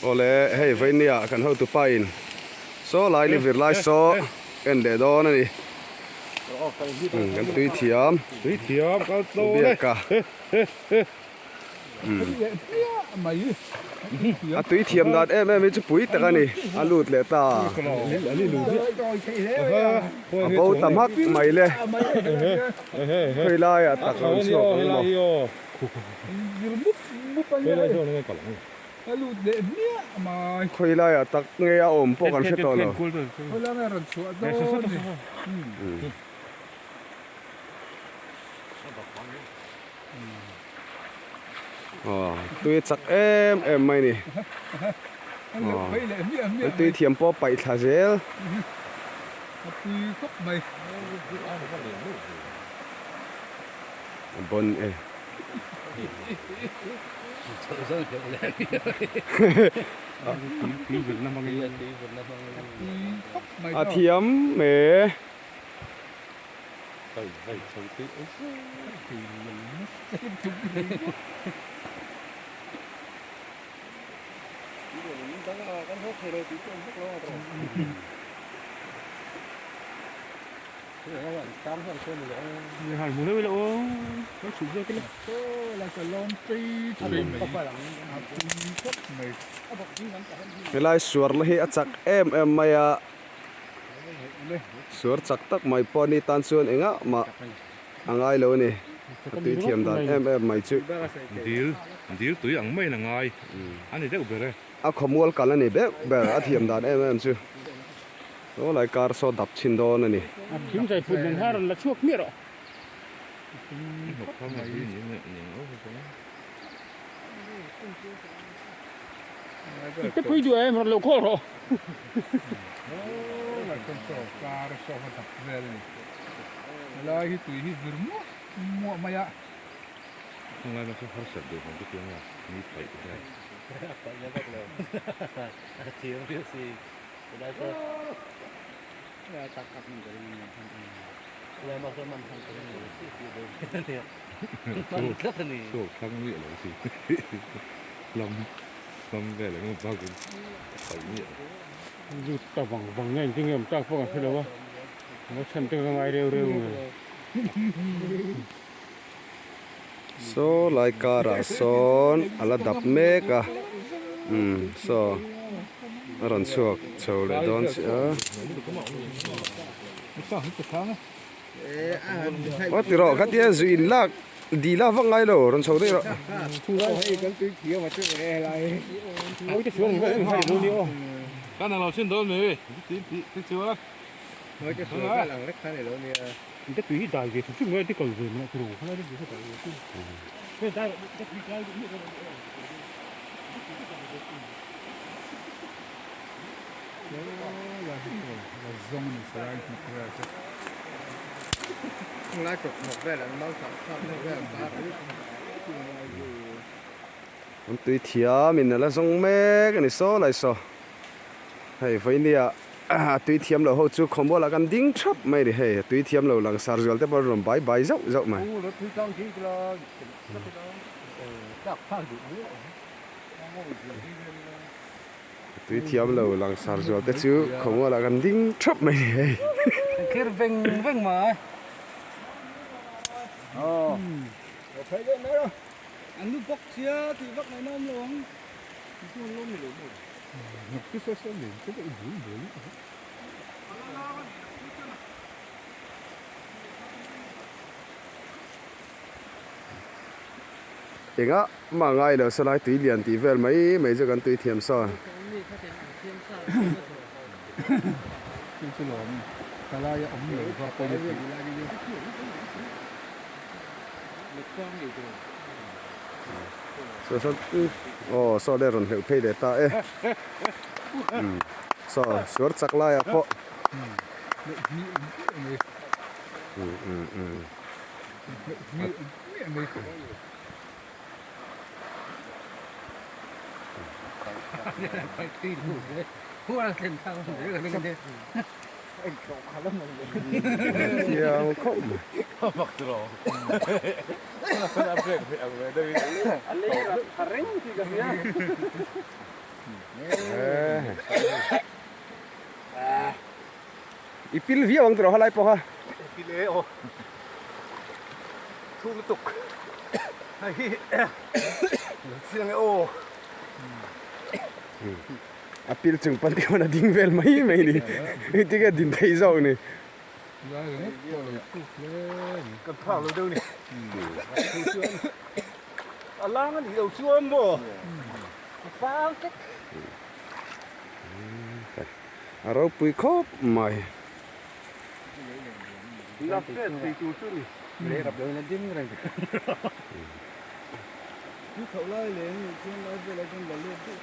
ole hei vai nia kan ho tu pain so lai li vir lai so en de don ani kan tui thiam có tô bia đấy ka a tui thiam dat em chu pui tak ani a lut le ta a bo tam hak mai le khoi lai a tak lo chu mo lụt để mía mà khoi lai a tak nge a om po kan fe to lo hồi là ngày rồi chuột đó tui chak em mai ni tui thiam po pai tha zel tui khóc mày bon a thiam me hai muốn lấy lỗ nó chủ ra cái là cái lon tri me lai suar la hi a chak em mai a suar chak tak mai po ni tan chuan enga ma angai lo ni tui thiam dan em mai chu deal tui ang mai na ngai ani de ubere a khomol kal ani be a thiam dan em chu so lai kar so dap chin don ani kiếm giải phụ đường hai là chuộc miệng rồi cái quý đuôi em là khô rồi là con sò cá sò hạt đập về là cái túi cái vườn mua mày ạ không ai mà không phát được một cái tiếng là như vậy cái chỗ khang nghĩa là gì lòng về là một bao cái phải nghĩa dù tao bằng nhanh kinh nghiệm tao không phải đâu nó chân tôi ngay đều so lai kara son ala dap me ka so aron chuak chho le don si a wa ti ro ka ti zu in lak di la va ngai lo ron chho de ro cái này là xin đón này tí chưa nói cái số cái lằng lách này đâu nè cái túi đại về chúng chúng cái cầu về mà cái đồ nó đi cái đại cái đại cái túi cái cũng như là giống như sao anh không ra chứ không lái cột một về là mau thẳng thẳng về ba on tui thiam min la zong me ka ni so lai so hei vai nia tui thiam lo ho chu khombo la kan ding thap mai ri hei tui thiam lo lang sar jol te par rom bai bai zau zau mai tui thiam lo lang sar jol te chu khombo la kan ding thap mai ri hei kia veng mà thấy cái nữa anh lúc bóc chia thì bóc này nó luôn cái số liền cái bưởi enga ma ngai lo salai tui lian ti vel mai cho kan tui thiam so cái lon cái lá ống nhựa và cái so so de ron heu phei de ta e so sur chak lai a po Chiang không mặc rồi ipil vi ang tro halai po ha Pile o. Thu tục. Hay. Silang o. apil chung pan ti na ding vel mai mai ni ti ka din thei zo ni ra cái hết rồi cục lên Cầm phao đâu nè. À lang nó đi đầu chuông bộ. Phao chết. aro pui khop mai Lắp cái thì chú chú đi. Để gặp đời là dính rồi. Cứ khẩu lai lên, chuyên lai về lại con là lên.